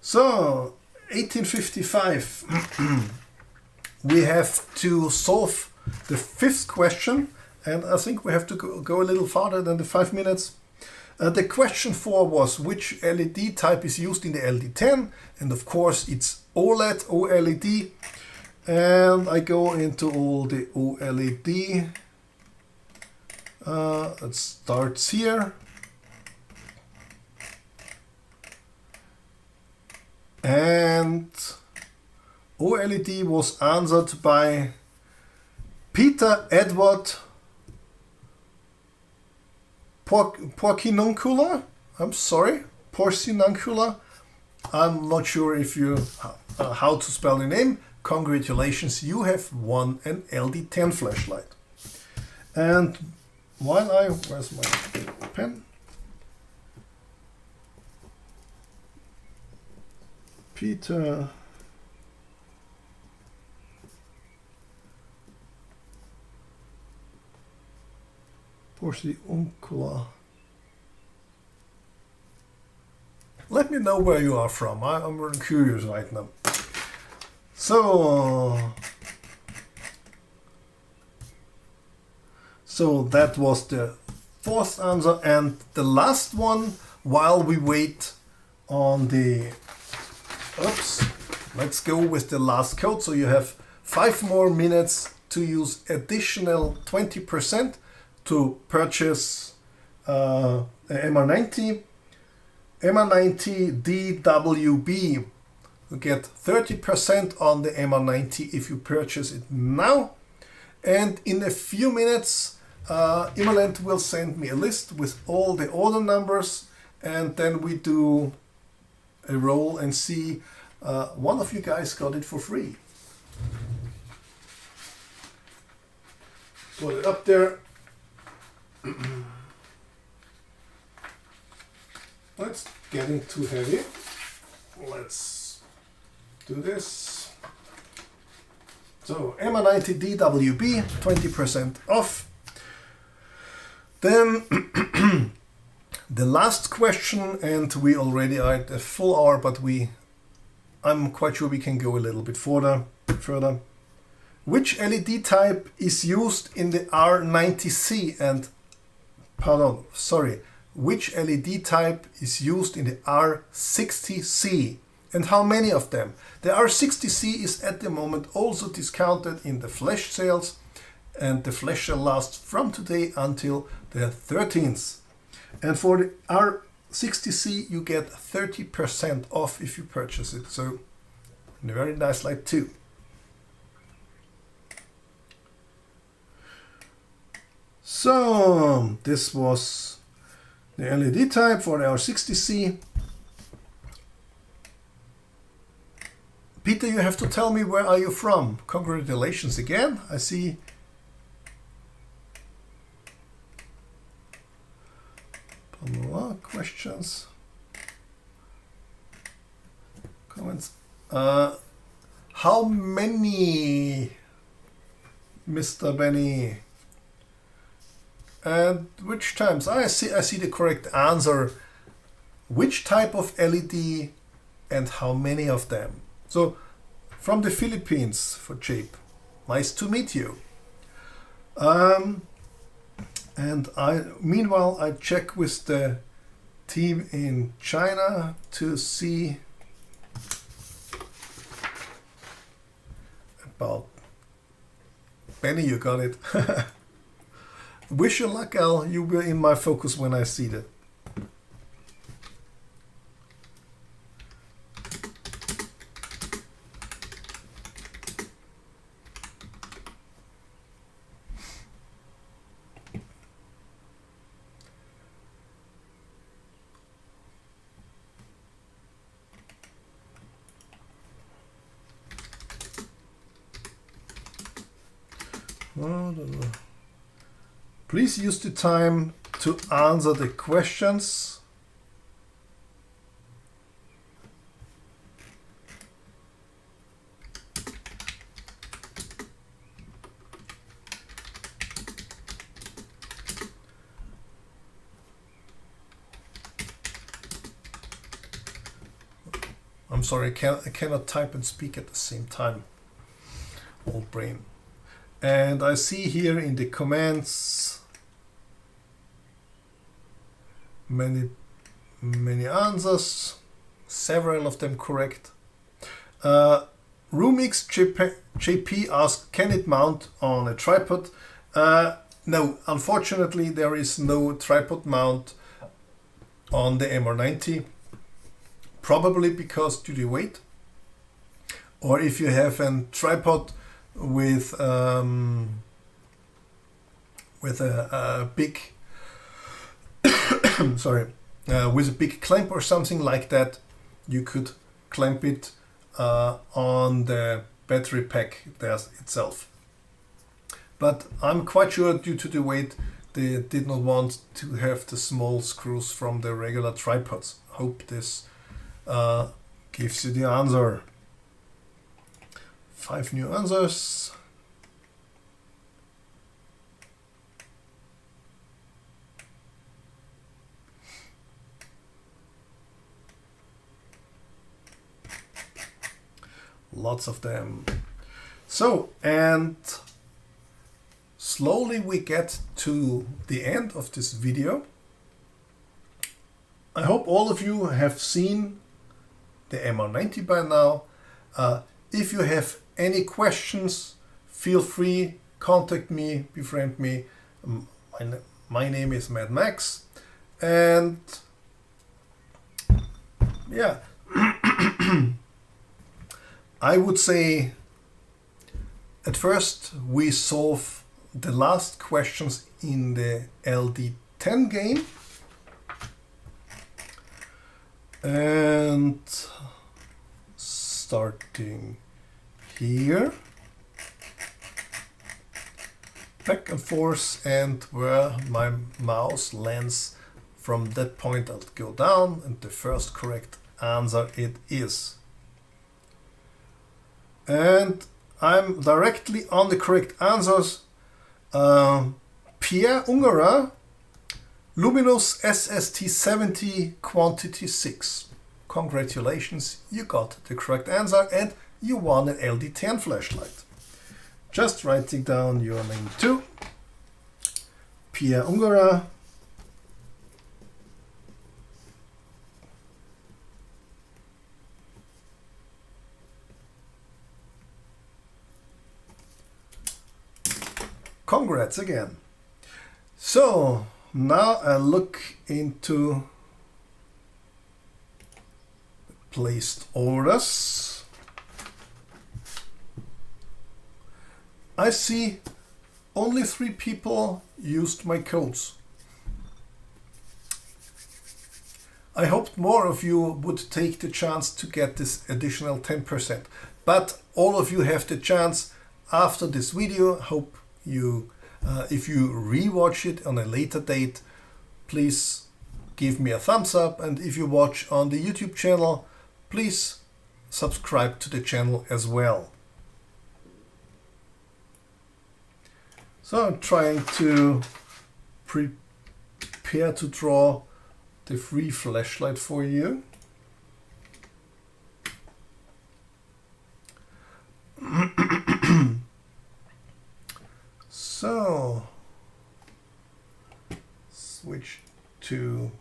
So 1855, we have to solve the 5th question, and I think we have to go a little farther than the 5 minutes. The question 4 was which LED type is used in the LD10, and of course it's OLED. And I go into all the OLED. It starts here. And OLED was answered by Peter Edward Porciuncula. I'm sorry, Porciuncula. I'm not sure if you how to spell the name. Congratulations, you have won an LD10 flashlight. And where's my pen? Peter Porciuncula. Let me know where you are from. I'm very curious right now. So that was the fourth answer, and the last one while we wait on the, oops, let's go with the last code. So you have 5 more minutes to use additional 20% to purchase MR90. MR90 DWB. You get 30% on the MR90 if you purchase it now. And in a few minutes, IMALENT will send me a list with all the order numbers, and then we do a roll and see one of you guys got it for free. Put it up there. It's getting too heavy. Let's do this. So MR90 DWB, 20% off. Then the last question, and we already are at a full hour, but I'm quite sure we can go a little bit further. Which LED type is used in the R90C and, pardon, sorry, which LED type is used in the R60C and how many of them? The R60C is at the moment also discounted in the flash sales, and the flash sale lasts from today until the 13th. And for the R60C you get 30% off if you purchase it. So a very nice light too. So this was the LED type for the R60C. Peter, you have to tell me, where are you from? Congratulations again. I see. More questions, comments. How many, Mr. Benny? And which times? I see the correct answer. Which type of LED and how many of them? So from the Philippines for Jape. Nice to meet you. And meanwhile I check with the team in China to see about Benny. You got it. Wish you luck, Al. You were in my focus when I see that. Please use the time to answer the questions. I'm sorry, I cannot type and speak at the same time. Old brain. And I see here in the comments many answers, several of them correct. Roomix JP asked, can it mount on a tripod? No, unfortunately there is no tripod mount on the MR90, probably because due to weight, or if you have a tripod with a big sorry, with a big clamp or something like that, you could clamp it on the battery pack there itself. But I'm quite sure due to the weight they did not want to have the small screws from the regular tripods. Hope this gives you the answer. 5 new answers. lots of them. So, and slowly we get to the end of this video. I hope all of you have seen the MR90 by now. If you have any questions, feel free, contact me, befriend me. My name is Mad Max, and yeah, I would say at first we solve the last questions in the LD10 game, and starting here, back and forth, and where my mouse lands from that point I'll go down, and the first correct answer it is. And I'm directly on the correct answers. Pierre Ungara, LUMINUS SBT quantity 6. Congratulations, you got the correct answer and you won an LD10 flashlight. Just writing down your name too. Pierre Ungara. Congrats again. So now I look into placed orders. I see only 3 people used my codes. I hoped more of you would take the chance to get this additional 10%, but all of you have the chance after this video. Hope you, if you rewatch it on a later date, please give me a thumbs up, and if you watch on the YouTube channel, please subscribe to the channel as well. So I'm trying to prepare to draw the free flashlight for you. So switch to,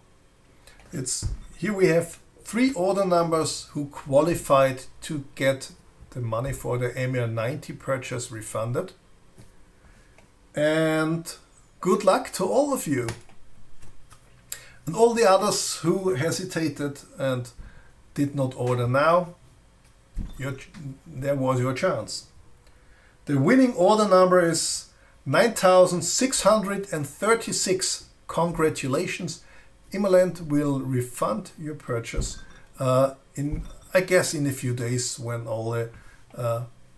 it's here we have 3 order numbers who qualified to get the money for the MR90 purchase refunded. And good luck to all of you. And all the others who hesitated and did not order now, there was your chance. The winning order number is 9,636. Congratulations. IMALENT will refund your purchase in, I guess, in a few days when all the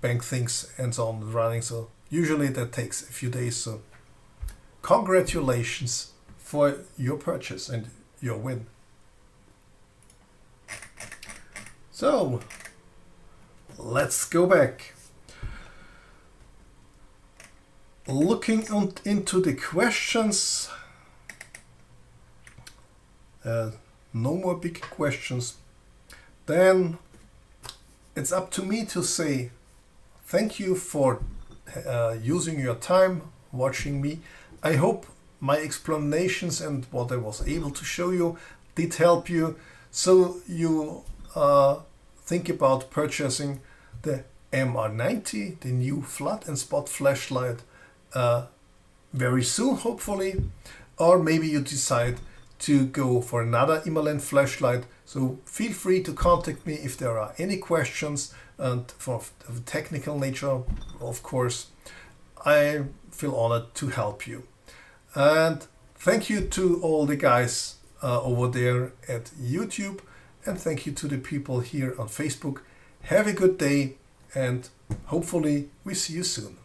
bank things and so on running. So usually that takes a few days. So congratulations for your purchase and your win. So let's go back. Looking into the questions, no more big questions. Then it's up to me to say thank you for using your time watching me. I hope my explanations and what I was able to show you did help you, so you think about purchasing the MR90, the new flood and spot flashlight, very soon, hopefully, or maybe you decide to go for another IMALENT flashlight. So feel free to contact me if there are any questions, and for the technical nature, of course, I feel honored to help you. And thank you to all the guys over there at YouTube, and thank you to the people here on Facebook. Have a good day, and hopefully we see you soon.